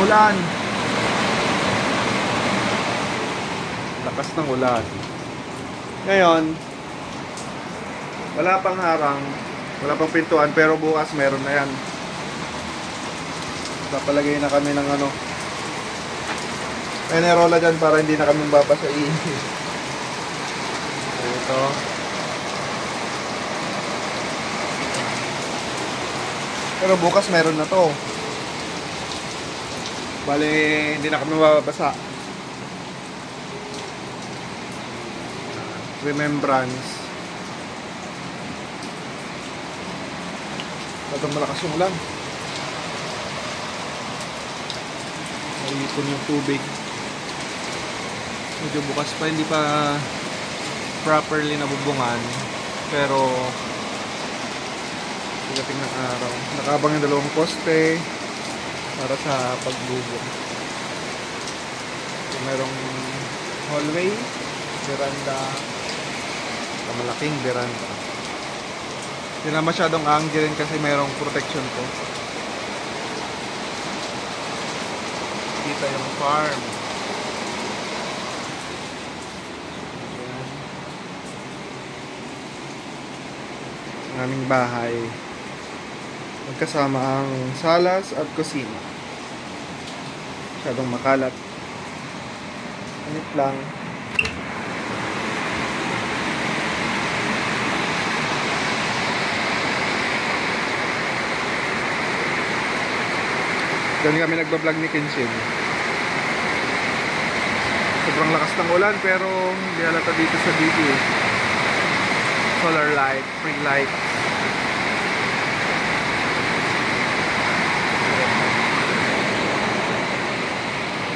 ng ulan. Lakas ng ulan. Ngayon, wala pang harang, wala pang pintuan, pero bukas meron na yan. Papalagay na kami ng ano, may nerola dyan para hindi na kami babasahin. Ito. Pero bukas meron na to. Bale, hindi na kami mababasa. Remembrance. Batang malakas yung ulan. Naipon yung tubig. Medyo bukas pa, hindi pa properly nabubungan. Pero pagdating ng araw, nakabang yung dalawang poste para sa pagbubong. So, merong hallway, veranda, malaking veranda. Hindi na masyadong angel kasi merong protection ko. Kita yung farm. Ang aming bahay. Magkasama ang salas at kusina. Masyadong makalat. Init lang. Dali kami nagbablog ni Kenshin. Sobrang lakas ng ulan pero hindi halata dito sa video. Solar light, free light.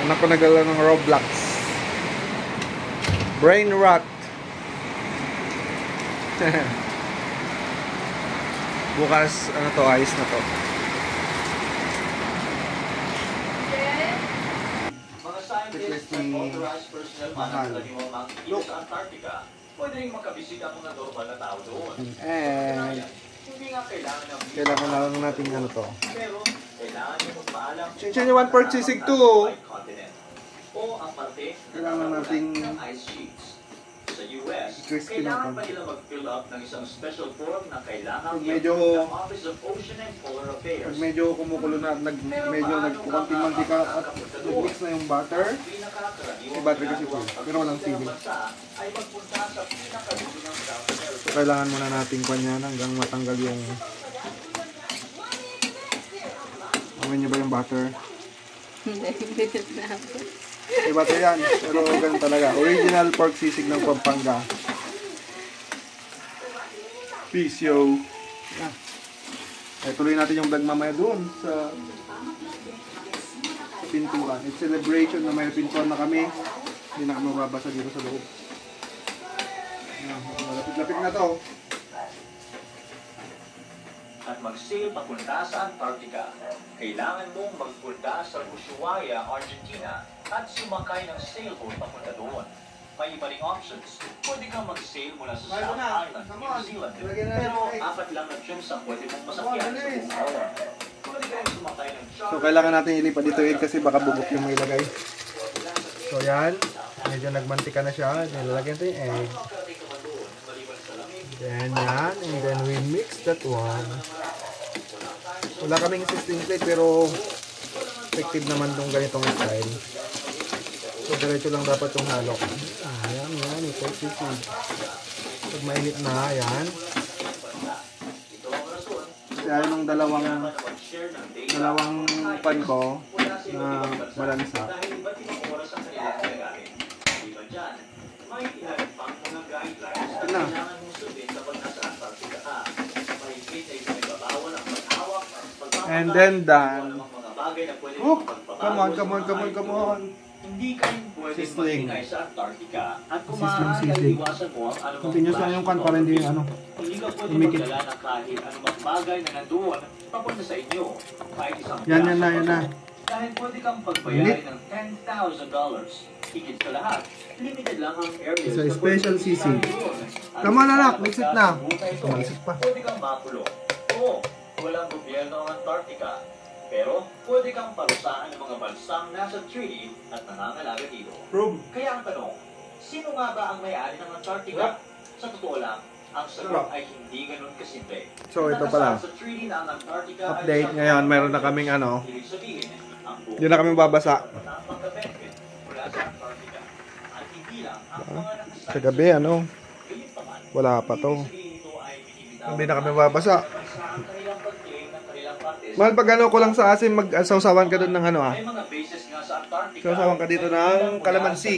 Anak ko nagala ng Roblox. Brain rot. Bukas ano to, ayos na to. Authorized personnel man ang kaniwang makikita sa Antarctica, pwede rin makabisita ang mga normal na tao doon. Hindi nga kailangan lang natin ano to. Pero kailangan nyo magpaalam Chinchin yung 1 port sisig to. o ang parte kailangan nating ng ice sheets. Sa US, crispy kailangan natin. pa nila mag-fill up ng isang special form na kailangan Medyo ng Office of Ocean and Polar Affairs. pag medyo kumukulo na, medyo nagkukunti-mantika at nag-mix na yung butter. May butter kasi po, pero walang sili. So, kailangan muna natin kanyan hanggang matanggal yung amoy nyo ba yung butter? Hindi, bigat na ako. May butter yan, pero ganun talaga. Original pork sisig ng Pampanga. Peace, yo! Yeah. Tuloy natin yung vlog mamaya doon sa pintuan. It's celebration na may pintuan na kami. Hindi na kami mababasa dito sa loob. Malapit-lapit na to. At mag-sail papunta sa Antarctica, kailangan mong magpunta sa Ushuaia, Argentina at sumakay ng sailboat papunta doon. May iba ring options. Pwede kang mag-sail mula sa South Island, New Zealand. Pero 4 lang na trips ang pwede mong masakyan sa buong hour. Pwede ka rin sumakay ng charter. So kailangan natin ilipad dito kasi baka bubok yung may lagay. So yan, medyo nagmantika na siya. Nilalagyan ito yung egg. Then yan, and then we mix that one. Wala kaming 16 plate pero effective naman tong ganitong style. So diretso lang dapat yung halo. Yan, ito sisig. Pag mainit na, yan. Yan yung dalawang pan ko na malansa. Ito na. And then done. Oh, come on. Hindi kayo pwedeng mag-ingay sa Antarctica at kung Sisling. iwasan mo ang anumang Continuous lang yung kan para hindi ano. Hindi ka pwede Umikit. magdala ng kahit anumang bagay na nandoon papunta sa inyo. Kahit isang Yan na. Dahil pwede kang pagbayarin ng $10,000. Higit sa lahat, limited lang ang areas Sa na special pwede sisig. doon. Come on, anak, mix it na. Buta ito, Tumalsik pa. Pwede kang makulong. Oo, walang gobyerno ang Antarctica. Pero pwede kang parusahan ng mga bansang nasa treaty at nangangalaga dito. Probe. Kaya ang tanong, sino nga ba ang may-ari ng Antarctica? Sa totoo lang, ang sagot ay hindi ganun kasimple. So, ito pala. Sa treaty na ang Antarctica ay Update isang ngayon, meron na kaming ano. Ibig sabihin, ang buong Hindi na kami babasa. ang pagka-benefit mula sa Antarctica. At hindi lang ang mga nakasal Sa gabi, ano? Wala pa to. Hindi na kami babasa. Mahal, pag ano ko lang sa asin, mag-sausawan ka doon ng ano ah. May mga bases nga sa Antarctica. Sausawan ka dito ng kalamansi.